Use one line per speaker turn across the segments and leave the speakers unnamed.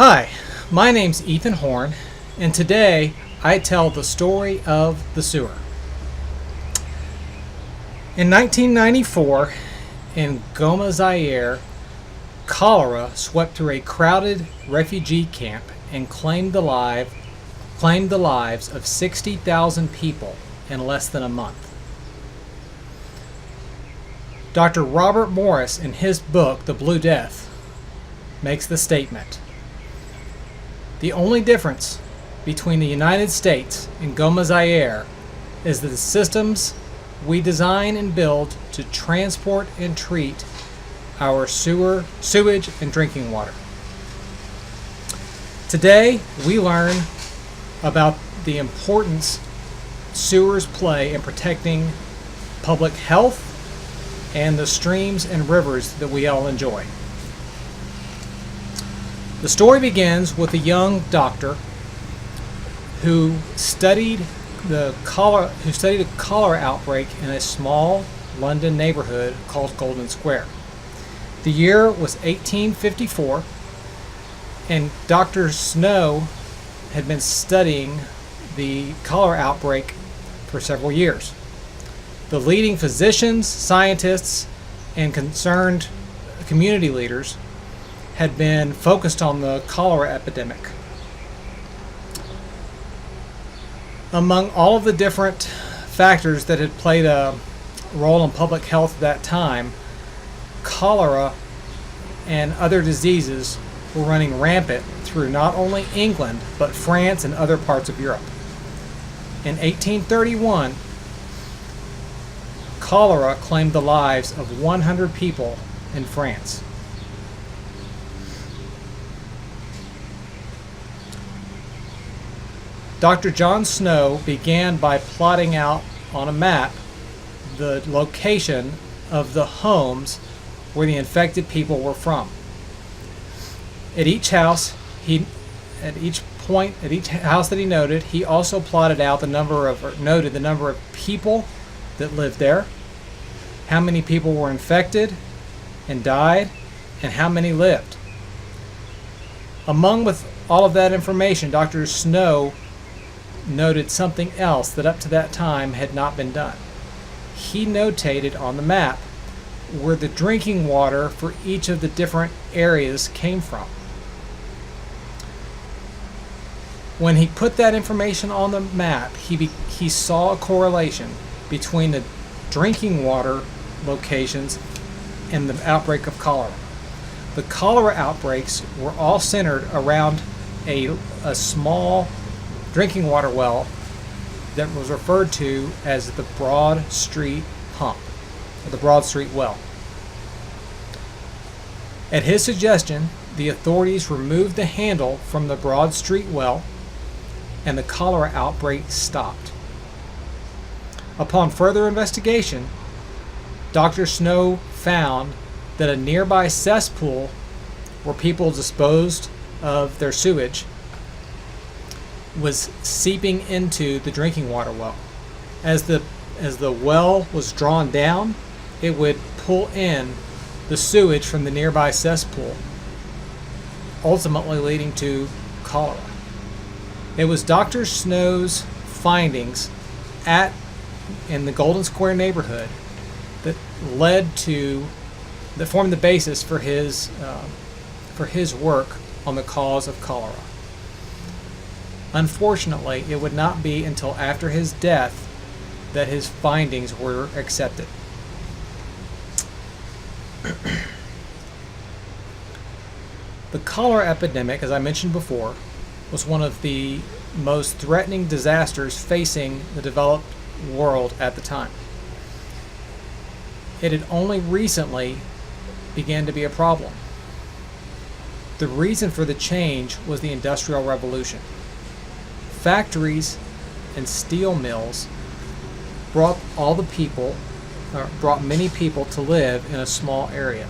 Hi, my name's Ethan Horn, and today I tell the story of the sewer. In 1994, in Goma, Zaire, cholera swept through a crowded refugee camp and claimed the lives of 60,000 people in less than a month. Dr. Robert Morris, in his book, The Blue Death, makes the statement: the only difference between the United States and Goma, Zaire is the systems we design and build to transport and treat our sewage and drinking water. Today, we learn about the importance sewers play in protecting public health and the streams and rivers that we all enjoy. The story begins with a young doctor who studied a cholera outbreak in a small London neighborhood called Golden Square. The year was 1854, and Dr. Snow had been studying the cholera outbreak for several years. The leading physicians, scientists, and concerned community leaders had been focused on the cholera epidemic. Among all of the different factors that had played a role in public health at that time, cholera and other diseases were running rampant through not only England, but France and other parts of Europe. In 1831, cholera claimed the lives of 100 people in France. Dr. John Snow began by plotting out on a map the location of the homes where the infected people were from. At each house that he noted, he also plotted out noted the number of people that lived there, how many people were infected and died, and how many lived. With all of that information, Dr. Snow noted something else that up to that time had not been done. He notated on the map where the drinking water for each of the different areas came from. When he put that information on the map, he saw a correlation between the drinking water locations and the outbreak of cholera. The cholera outbreaks were all centered around a small drinking water well that was referred to as the Broad Street Pump, or the Broad Street Well. At his suggestion, the authorities removed the handle from the Broad Street Well, and the cholera outbreak stopped. Upon further investigation, Dr. Snow found that a nearby cesspool where people disposed of their sewage was seeping into the drinking water well. As the well was drawn down, it would pull in the sewage from the nearby cesspool, ultimately leading to cholera. It was Dr. Snow's findings in the Golden Square neighborhood that formed the basis for his work on the cause of cholera. Unfortunately, it would not be until after his death that his findings were accepted. The cholera epidemic, as I mentioned before, was one of the most threatening disasters facing the developed world at the time. It had only recently began to be a problem. The reason for the change was the Industrial Revolution. Factories and steel mills brought many people to live in a small area.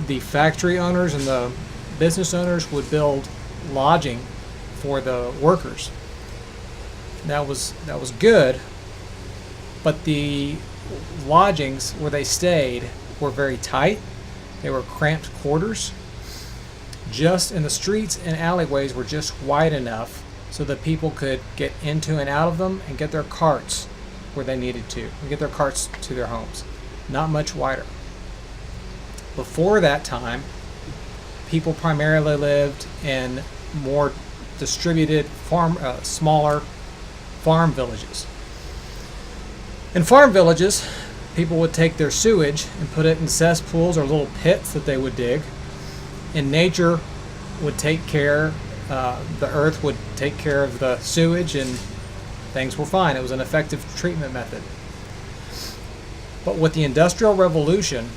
The factory owners and the business owners would build lodging for the workers. That was good, but the lodgings where they stayed were very tight. They were cramped quarters. And the streets and alleyways were just wide enough so that people could get into and out of them and get their carts where they needed to, and get their carts to their homes. Not much wider. Before that time, people primarily lived in more distributed smaller farm villages. In farm villages, people would take their sewage and put it in cesspools or little pits that they would dig, and nature would take care, the earth would take care of the sewage, and things were fine. It was an effective treatment method. But with the Industrial Revolution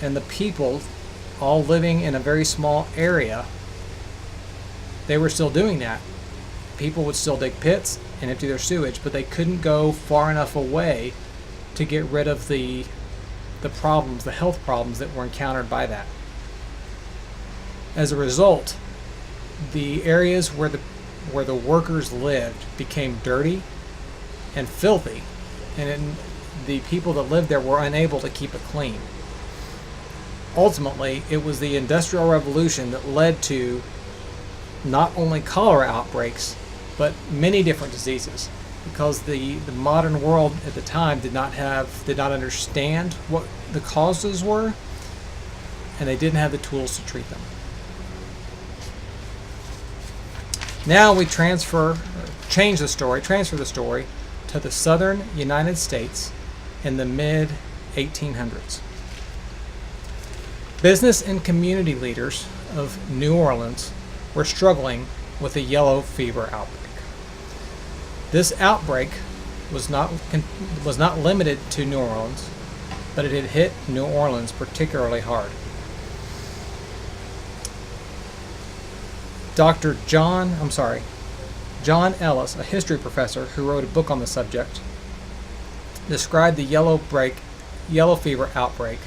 and the people all living in a very small area, they were still doing that. People would still dig pits and empty their sewage, but they couldn't go far enough away to get rid of the problems, the health problems that were encountered by that. As a result, the areas where the workers lived became dirty and filthy, and the people that lived there were unable to keep it clean. Ultimately, it was the Industrial Revolution that led to not only cholera outbreaks, but many different diseases, because the modern world at the time did not understand what the causes were, and they didn't have the tools to treat them. Now we transfer the story to the southern United States in the mid-1800s. Business and community leaders of New Orleans were struggling with a yellow fever outbreak. This outbreak was not limited to New Orleans, but it had hit New Orleans particularly hard. John Ellis, a history professor who wrote a book on the subject, described the yellow fever outbreak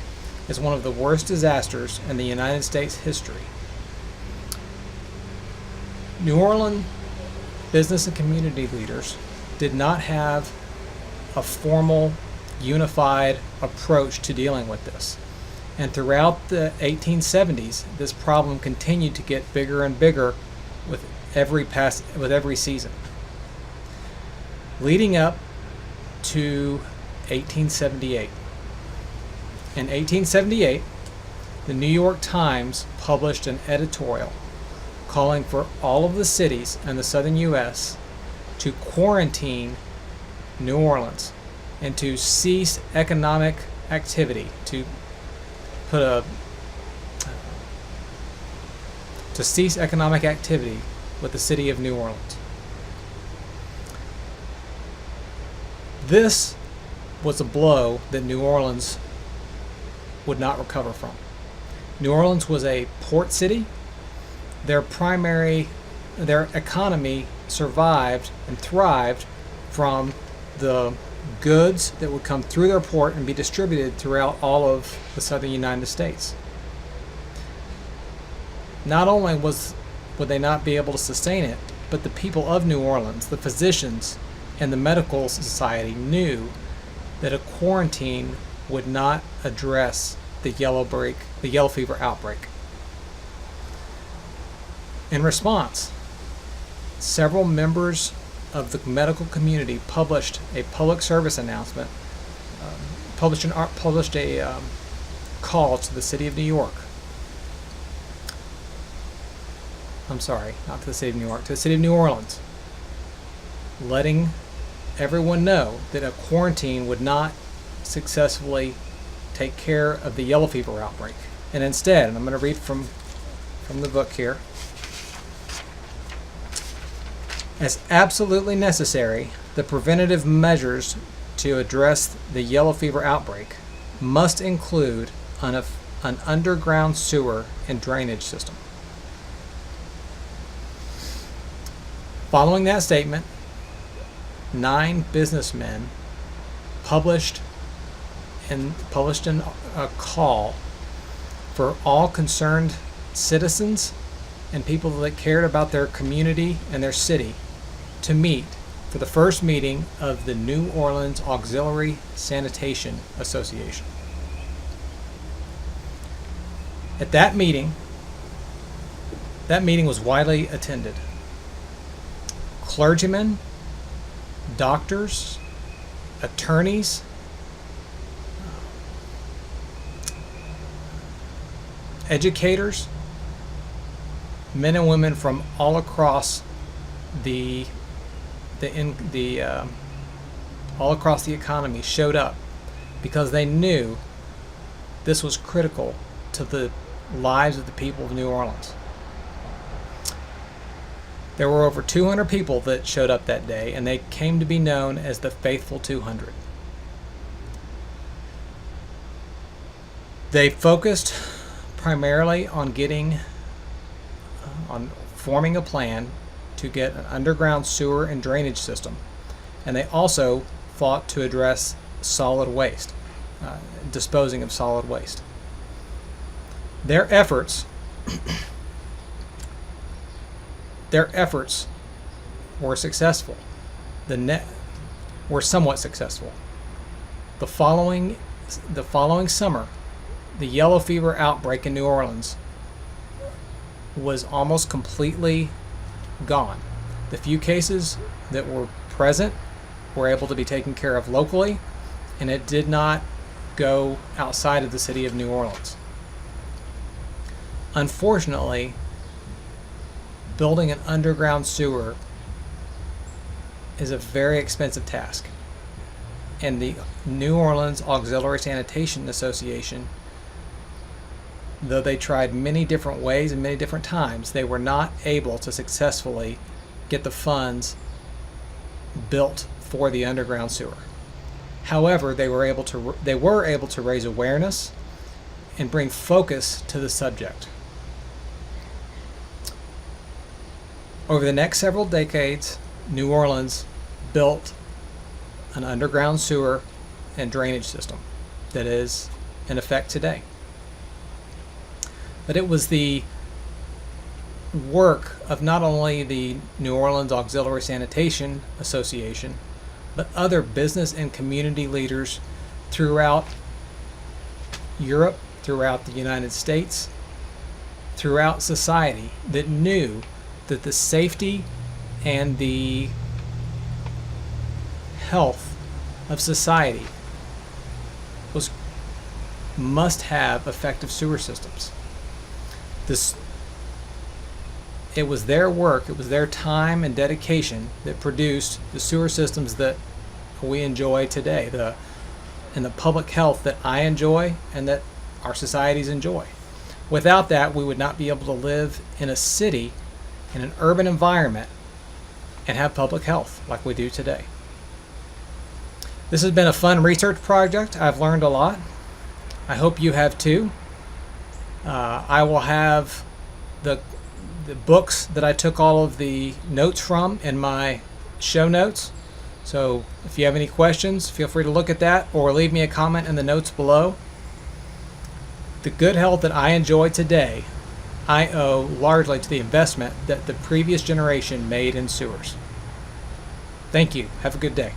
as one of the worst disasters in the United States history. New Orleans business and community leaders did not have a formal, unified approach to dealing with this. And throughout the 1870s, this problem continued to get bigger and bigger with every season. Leading up to 1878. In 1878, the New York Times published an editorial calling for all of the cities in the southern U.S. to quarantine New Orleans and to cease economic activity, to cease economic activity with the city of New Orleans. This was a blow that New Orleans would not recover from. New Orleans was a port city. Their economy survived and thrived from the goods that would come through their port and be distributed throughout all of the southern United States. Not only would they not be able to sustain it, but the people of New Orleans, the physicians and the medical society, knew that a quarantine would not address the yellow fever outbreak. In response, several members of the medical community published a public service announcement, published a call to the city of New York. I'm sorry, not to the city of New York, to the city of New Orleans, letting everyone know that a quarantine would not successfully take care of the yellow fever outbreak. And instead, and I'm going to read from the book here, as absolutely necessary, the preventative measures to address the yellow fever outbreak must include an underground sewer and drainage system. Following that statement, 9 businessmen published a call for all concerned citizens and people that cared about their community and their city to meet for the first meeting of the New Orleans Auxiliary Sanitation Association. At that meeting, That meeting was widely attended. Clergymen, doctors, attorneys, educators, men and women from all across all across the economy showed up because they knew this was critical to the lives of the people of New Orleans. There were over 200 people that showed up that day, and they came to be known as the Faithful 200. They focused primarily on forming a plan to get an underground sewer and drainage system, and they also fought to address solid waste, disposing of solid waste. Their efforts were successful. Were somewhat successful. The following summer, the yellow fever outbreak in New Orleans was almost completely gone. The few cases that were present were able to be taken care of locally, and it did not go outside of the city of New Orleans. Unfortunately, building an underground sewer is a very expensive task, and the New Orleans Auxiliary Sanitation Association, though they tried many different ways and many different times, they were not able to successfully get the funds built for the underground sewer. However, they were able to raise awareness and bring focus to the subject. Over the next several decades, New Orleans built an underground sewer and drainage system that is in effect today. But it was the work of not only the New Orleans Auxiliary Sanitation Association, but other business and community leaders throughout Europe, throughout the United States, throughout society that knew that the safety and the health of society must have effective sewer systems. It was their work, it was their time and dedication that produced the sewer systems that we enjoy today, and the public health that I enjoy and that our societies enjoy. Without that, we would not be able to live in a city, in an urban environment, and have public health like we do today. This has been a fun research project. I've learned a lot. I hope you have too. I will have the books that I took all of the notes from in my show notes. So if you have any questions, feel free to look at that or leave me a comment in the notes below. The good health that I enjoy today, I owe largely to the investment that the previous generation made in sewers. Thank you. Have a good day.